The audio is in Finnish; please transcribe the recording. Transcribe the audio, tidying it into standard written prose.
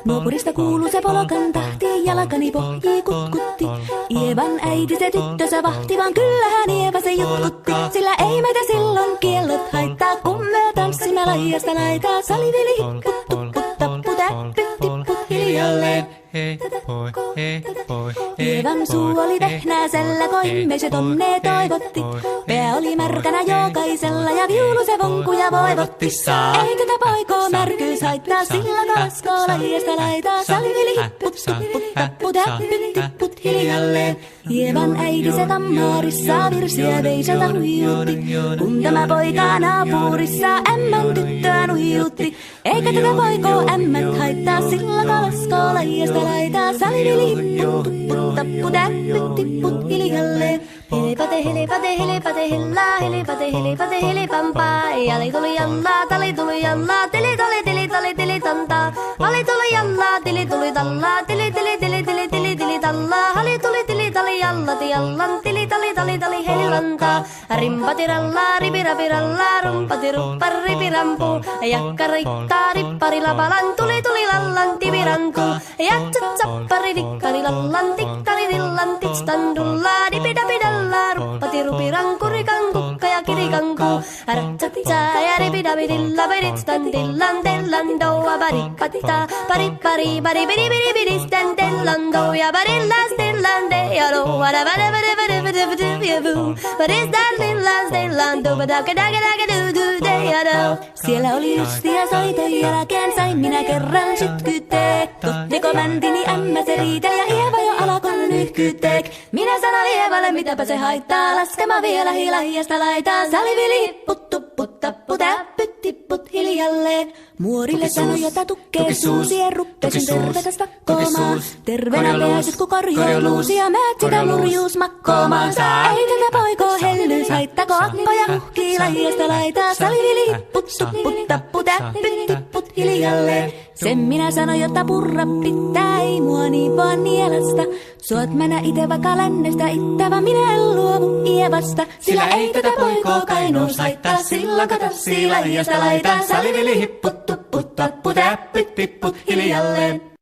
Nuopurista kuuluu se polokan tahti, jalkani pohjii kutkutti. Ievan äiti se tyttönsä vahti, vaan kyllähän Ieva se jutkutti. Sillä ei meitä silloin kiellot haittaa, kun me tanssimme laidasta laitaa. Salivili hipput, tupput, tapput, äppyt, tipput hiljalleen. Hei poi, Ievan suu oli vehnäisellä, koimme se tonne toivotti. Pää oli märkänä jokaisella ja viulu se vonkuja voivotti. Ei tätä poikoo märkyys haittaa, sillä kalaskoo laidasta laitaa. Salivili hipput, tupput, tapput, äppyt, tipput hiljalleen. Ievan äiti se kammarissa virsiä veisalta huijutti. Kun tämä poika naapurissa ämmän tyttöä nuijutti. Eikä tätä poikoo ämmät haittaa, sillä kalaskoo laidasta laitaa. Salivili hipput, tupput, tapput, äppyt, tipput hiljalleen. Helepate, helepate, helepate, hellaa, helepate, helepate, helepampaa. Jali tuli jallaa, tali tuli jallaa, tili tuli, tili tuli, tili tantaa. Hali tuli jallaa, tili tuli tallaa, tili tili, tili tili, tili tili tallaa. Hali tuli, tili tali jallati jallan, tili tali, tali tali, helilantaa. Rimpati rallaa, ripirapi rallaa, rumpati ruppar, ripirampu. Jakka rikkaa, rippari lapalan, tuli tuli lallan, tivirantu. Jatsat sappari, dikkari lallan, tikkari dillan, titstandullaa, dipidapidalla. Ruppati rupiranku, rikanku, ja kirikanku. Ratsatsaa ja ripidapidilla, piritstan dillan, tellan, doa, baripatita. Paripari, baribidibidibidistan, tellan, doa, barillas, dillan, deyalo. Vada, vada, vada, vada, vada, vada, vada, baristan, dillan, dillan, doa, daga, daga, daga, du, du, deyalo. Siellä oli justia soiton jälkeen, sain minä kerran sytkyteek. Kottiko mäntini ämmä se riiteli ja Ieva jo alkoi nyhkyteek. Minä sanon Ievalle, mitäpä se haittaa, laskema vielä hilahiasta laitaa. Salivili hipput, tupput, tapput, äppyt, tipput hiljalleen. Muorille sanoi, jota tukkee suusien ruppesin tervetäs vakkoomaan. Terveenä pääsit, kun korjoiluusi ja määt sitä murjuus makkoomaan. Ei tätä poikoo hellyys haittako, akkoja huhkii lahiasta laitaa. Salivili hipput, tupput, tapput, äppyt, tipput hiljalleen. Sen minä sanoin, jotta purra pitää, ei mua niin vaan nielasta. Suot mennä ite vaikka lännestä ittävä, minä en luovu Ievasta. Sillä ei tätä poikoo kainuus haittaa, sillä kato laidasta laitaa. Salivili hipput, tupput, tapput, äppyt, tipput hiljalleen.